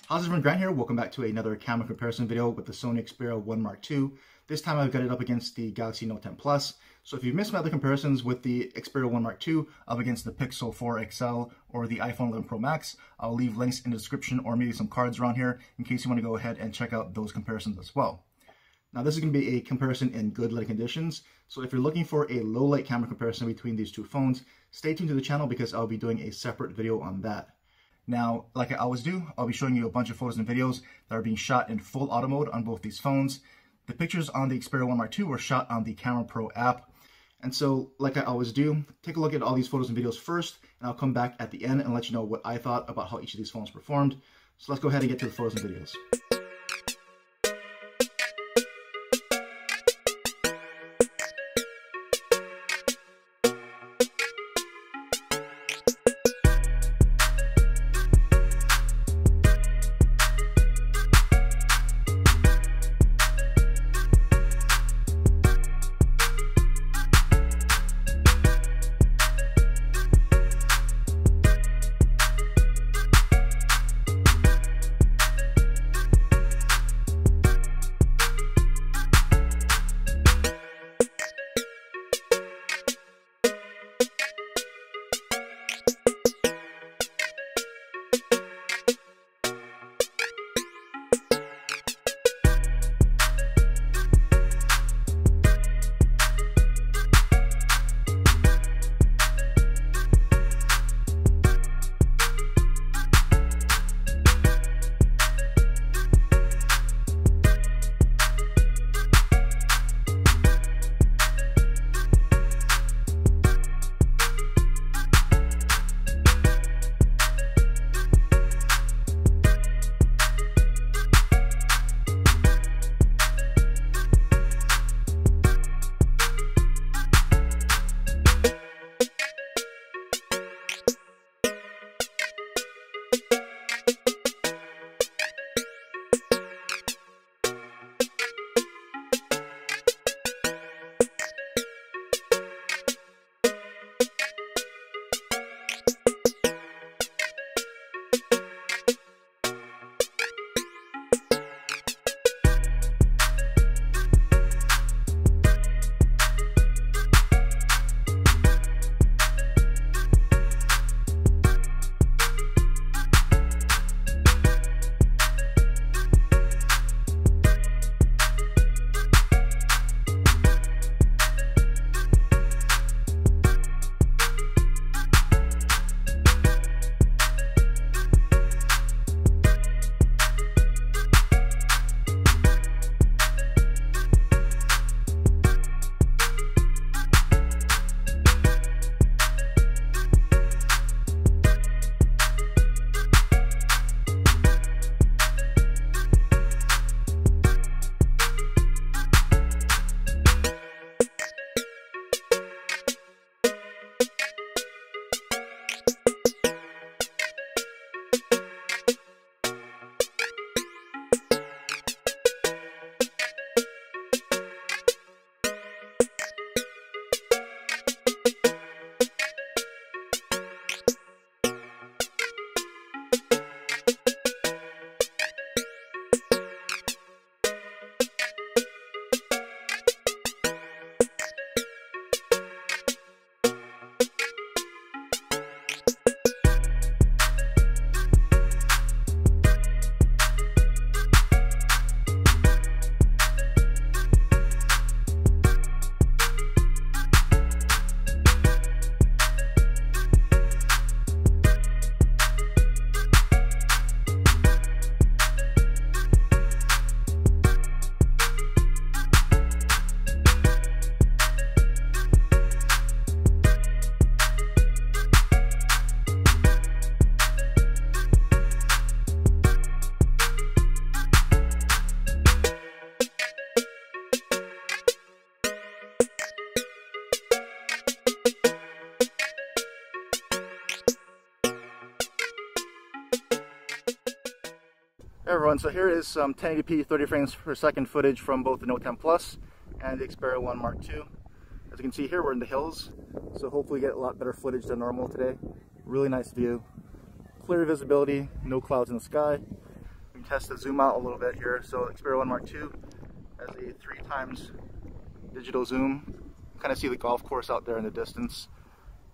How's everyone, Grant here. Welcome back to another camera comparison video with the Sony Xperia 1 Mark II. This time I've got it up against the Galaxy Note 10 Plus. So if you've missed my other comparisons with the Xperia 1 Mark II up against the Pixel 4 XL or the iPhone 11 Pro Max, I'll leave links in the description or maybe some cards around here in case you want to go ahead and check out those comparisons as well. Now this is going to be a comparison in good lighting conditions. So if you're looking for a low light camera comparison between these two phones, stay tuned to the channel because I'll be doing a separate video on that. Now, like I always do, I'll be showing you a bunch of photos and videos that are being shot in full auto mode on both these phones. The pictures on the Xperia 1 Mark II were shot on the Camera Pro app. And so, like I always do, take a look at all these photos and videos first, and I'll come back at the end and let you know what I thought about how each of these phones performed. So let's go ahead and get to the photos and videos. Hey everyone, so here is some 1080p 30 frames per second footage from both the Note 10 Plus and the Xperia 1 Mark II. As you can see here, we're in the hills, so hopefully get a lot better footage than normal today. Really nice view, clear visibility, no clouds in the sky. test the zoom out a little bit here. So Xperia 1 Mark II has a 3x digital zoom. You kind of see the golf course out there in the distance.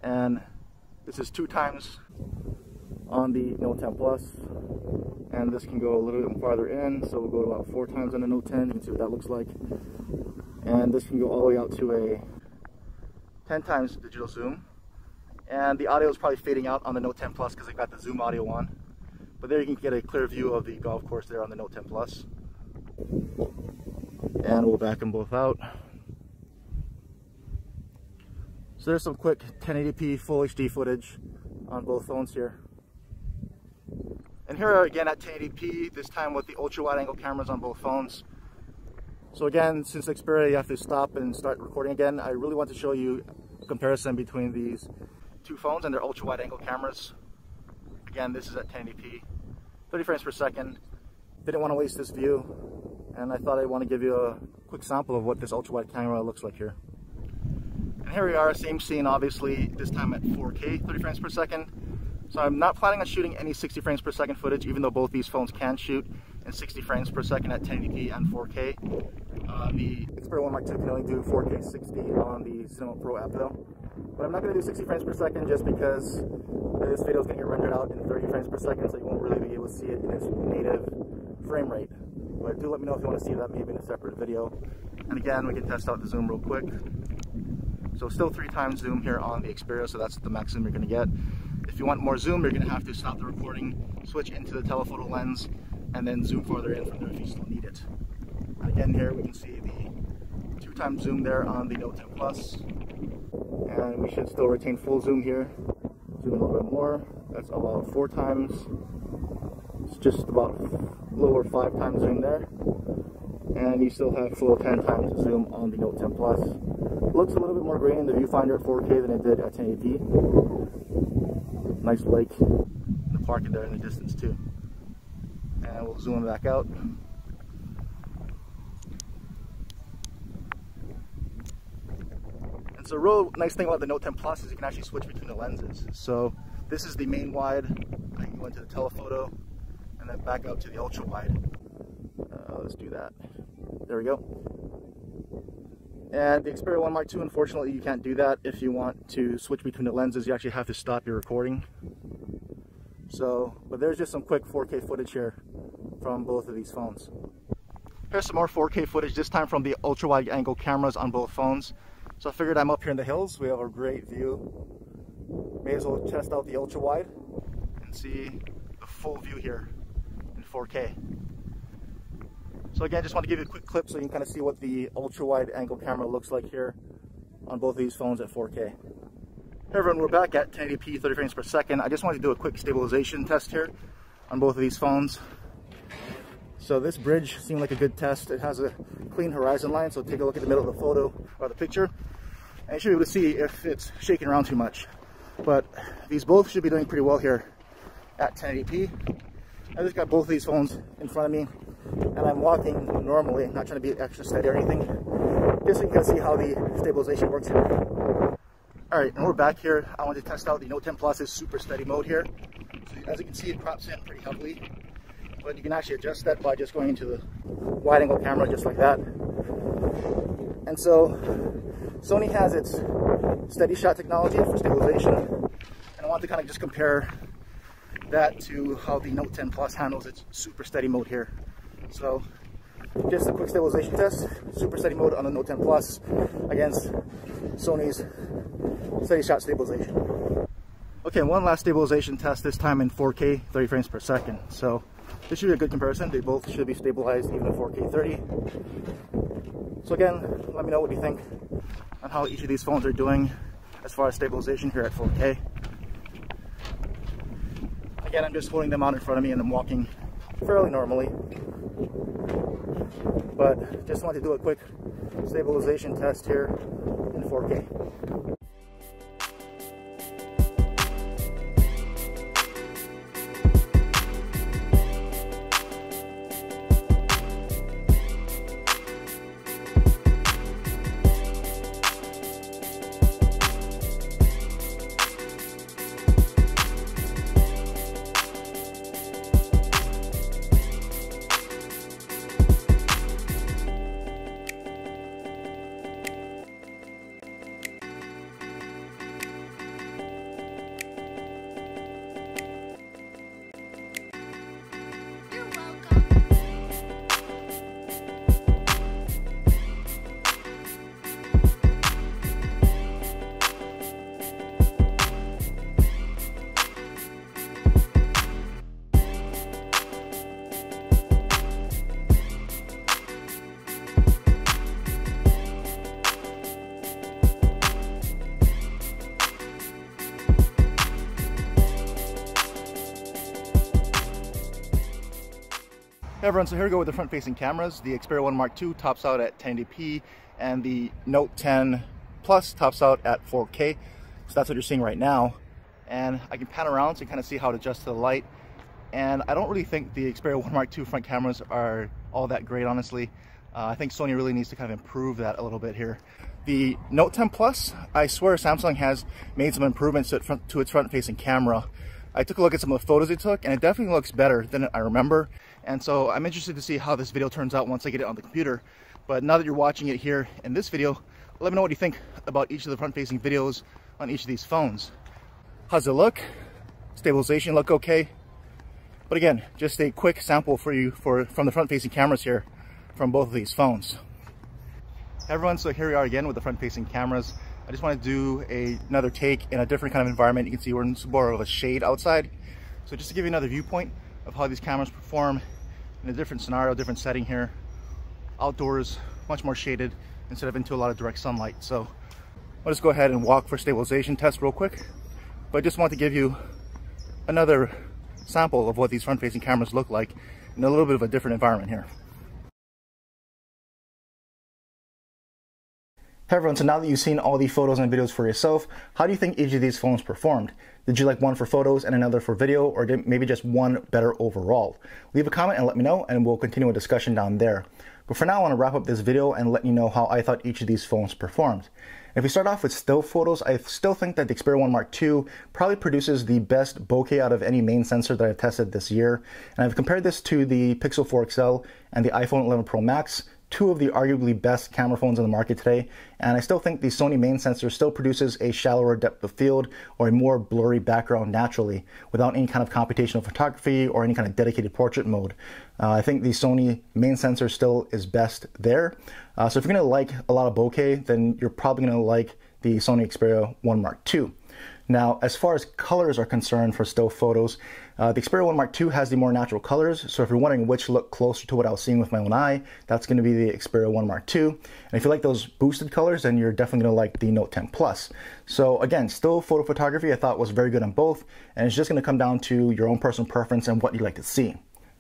And this is 2x on the Note 10 Plus. And this can go a little bit farther in, so we'll go to about 4x on the Note 10. You can see what that looks like. And this can go all the way out to a 10x digital zoom. And the audio is probably fading out on the Note 10 Plus because I got the zoom audio on. But there you can get a clear view of the golf course there on the Note 10 Plus. And we'll back them both out. So there's some quick 1080p full HD footage on both phones here. And here are again at 1080p, this time with the ultra wide angle cameras on both phones. So again, since Xperia you have to stop and start recording again, I really want to show you a comparison between these two phones and their ultra wide angle cameras. Again, this is at 1080p, 30 frames per second. Didn't want to waste this view, and I thought I'd want to give you a quick sample of what this ultra wide camera looks like here. And here we are, same scene obviously, this time at 4K, 30 frames per second. So I'm not planning on shooting any 60 frames per second footage, even though both these phones can shoot in 60 frames per second at 1080p and 4K. The Xperia 1 Mark II can only do 4K 60 on the Cinema Pro app though. But I'm not going to do 60 frames per second just because this video is going to get rendered out in 30 frames per second, so you won't really be able to see it in its native frame rate. But do let me know if you want to see that maybe in a separate video. And again, we can test out the zoom real quick. So still 3x zoom here on the Xperia, so that's the max zoom you're going to get. If you want more zoom, you're going to have to stop the recording, switch into the telephoto lens, and then zoom farther in from there if you still need it. And again, here we can see the 2x zoom there on the Note 10 Plus. And we should still retain full zoom here. Zoom a little bit more. That's about 4x. It's just about lower 5x zoom there. And you still have full 10x zoom on the Note 10 Plus. It looks a little bit more grainy in the viewfinder at 4K than it did at 1080p. Nice lake in the park there in the distance too. And we'll zoom back out. And so a real nice thing about the Note 10 Plus is you can actually switch between the lenses. So this is the main wide. I can go into the telephoto and then back out to the ultra wide. Let's do that. There we go. And the Xperia 1 Mark II, unfortunately, you can't do that. If you want to switch between the lenses, you actually have to stop your recording. So, but there's just some quick 4K footage here from both of these phones. Here's some more 4K footage, this time from the ultra wide angle cameras on both phones. So I figured I'm up here in the hills. We have a great view. May as well test out the ultra wide and see the full view here in 4K. So again, just want to give you a quick clip so you can kind of see what the ultra wide angle camera looks like here on both of these phones at 4K. Hey everyone, we're back at 1080p 30 frames per second. I just wanted to do a quick stabilization test here on both of these phones. So this bridge seemed like a good test. It has a clean horizon line, so take a look at the middle of the photo or the picture, and you should be able to see if it's shaking around too much. But these both should be doing pretty well here at 1080p. I just got both of these phones in front of me, and I'm walking normally, not trying to be extra steady or anything, just so you can see how the stabilization works here. Alright, and we're back here. I want to test out the Note 10 Plus's super steady mode here. So as you can see, it crops in pretty heavily, but you can actually adjust that by just going into the wide angle camera just like that. And so Sony has its steady shot technology for stabilization, and I want to kind of just compare that to how the Note 10 Plus handles its super steady mode here. So just a quick stabilization test, super steady mode on the Note 10 Plus against Sony's steady shot stabilization. Okay, one last stabilization test, this time in 4K 30 frames per second. So this should be a good comparison. They both should be stabilized even at 4K 30. So again, let me know what you think on how each of these phones are doing as far as stabilization here at 4K. Again, I'm just holding them out in front of me and I'm walking fairly normally. But just wanted to do a quick stabilization test here in 4K. Hey everyone, so here we go with the front-facing cameras. The Xperia 1 Mark II tops out at 1080p, and the Note 10 Plus tops out at 4K. So that's what you're seeing right now. And I can pan around so you kind of see how to adjust to the light. And I don't really think the Xperia 1 Mark II front cameras are all that great, honestly. I think Sony really needs to kind of improve that a little bit here. The Note 10 Plus, I swear Samsung has made some improvements to its front-facing camera. I took a look at some of the photos they took, and it definitely looks better than I remember. And so I'm interested to see how this video turns out once I get it on the computer. But now that you're watching it here in this video, let me know what you think about each of the front-facing videos on each of these phones. How's it look? Stabilization look okay? But again, just a quick sample for you from the front-facing cameras here from both of these phones. Hey everyone, so here we are again with the front-facing cameras. I just want to do another take in a different kind of environment. You can see we're in more of a shade outside. So just to give you another viewpoint of how these cameras perform in a different scenario, different setting here. Outdoors, much more shaded instead of into a lot of direct sunlight. So I'll just go ahead and walk for stabilization test real quick. But I just want to give you another sample of what these front-facing cameras look like in a little bit of a different environment here. Hey everyone, so now that you've seen all the photos and videos for yourself, how do you think each of these phones performed? Did you like one for photos and another for video, or maybe just one better overall? Leave a comment and let me know, and we'll continue a discussion down there. But for now, I want to wrap up this video and let you know how I thought each of these phones performed. If we start off with still photos, I still think that the Xperia 1 Mark II probably produces the best bokeh out of any main sensor that I've tested this year. And I've compared this to the Pixel 4 XL and the iPhone 11 Pro Max, two of the arguably best camera phones on the market today, and I still think the Sony main sensor still produces a shallower depth of field or a more blurry background naturally without any kind of computational photography or any kind of dedicated portrait mode. I think the Sony main sensor still is best there. So if you're going to like a lot of bokeh, then you're probably going to like the Sony Xperia 1 Mark II. Now, as far as colors are concerned for still photos, the Xperia 1 Mark II has the more natural colors, so if you're wondering which look closer to what I was seeing with my own eye, that's going to be the Xperia 1 Mark II. And if you like those boosted colors, then you're definitely going to like the Note 10 Plus. So again, still photo photography I thought was very good on both, and it's just going to come down to your own personal preference and what you like to see.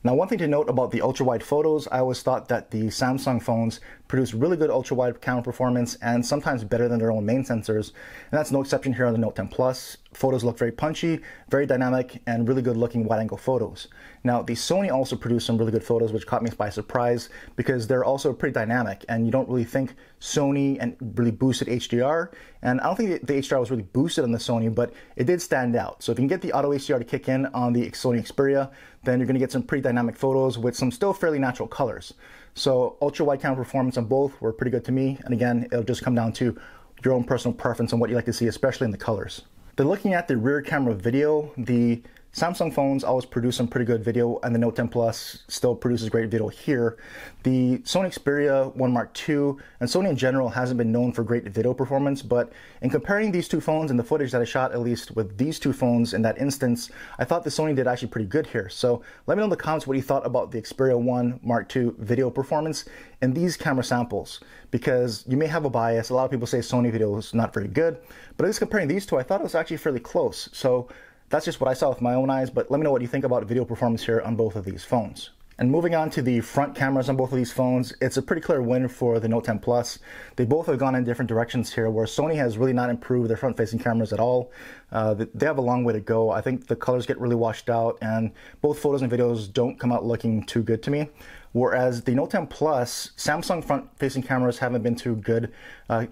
Now, one thing to note about the ultra-wide photos, I always thought that the Samsung phones produce really good ultra-wide camera performance and sometimes better than their own main sensors. And that's no exception here on the Note 10 Plus. Photos look very punchy, very dynamic, and really good looking wide-angle photos. Now, the Sony also produced some really good photos, which caught me by surprise because they're also pretty dynamic, and you don't really think Sony and really boosted HDR. And I don't think the HDR was really boosted on the Sony, but it did stand out. So if you can get the auto HDR to kick in on the Sony Xperia, then you're going to get some pretty dynamic photos with some still fairly natural colors. So ultra-wide camera performance on both were pretty good to me. And again, it'll just come down to your own personal preference on what you like to see, especially in the colors. Then looking at the rear camera video, the Samsung phones always produce some pretty good video, and the Note 10 Plus still produces great video here. The Sony Xperia 1 Mark II and Sony in general hasn't been known for great video performance, but in comparing these two phones and the footage that I shot, at least with these two phones in that instance, I thought the Sony did actually pretty good here. So let me know in the comments what you thought about the Xperia 1 Mark II video performance in these camera samples, because you may have a bias. A lot of people say Sony video is not very good, but at least comparing these two, I thought it was actually fairly close. So that's just what I saw with my own eyes, but let me know what you think about video performance here on both of these phones. And moving on to the front cameras on both of these phones, it's a pretty clear win for the Note 10 Plus. They both have gone in different directions here, where Sony has really not improved their front-facing cameras at all. They have a long way to go. I think the colors get really washed out, and both photos and videos don't come out looking too good to me. Whereas the Note 10 Plus, Samsung front-facing cameras haven't been too good,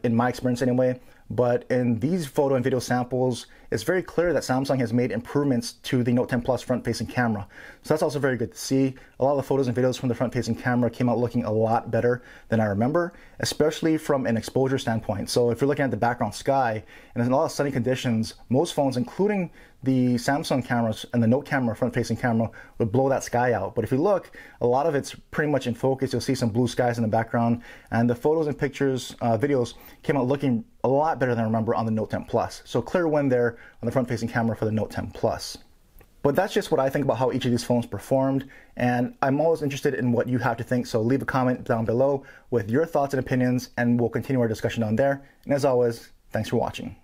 in my experience anyway. But in these photo and video samples, it's very clear that Samsung has made improvements to the Note 10 Plus front-facing camera. So that's also very good to see. A lot of the photos and videos from the front-facing camera came out looking a lot better than I remember, especially from an exposure standpoint. So if you're looking at the background sky, and in a lot of sunny conditions, most phones, including the Samsung cameras and the Note camera front-facing camera, would blow that sky out. But if you look, a lot of it's pretty much in focus. You'll see some blue skies in the background, and the photos and pictures, videos came out looking a lot better than I remember on the Note 10 Plus. So clear win there on the front-facing camera for the Note 10 Plus. But that's just what I think about how each of these phones performed, and I'm always interested in what you have to think, so leave a comment down below with your thoughts and opinions, and we'll continue our discussion on there. And as always, thanks for watching.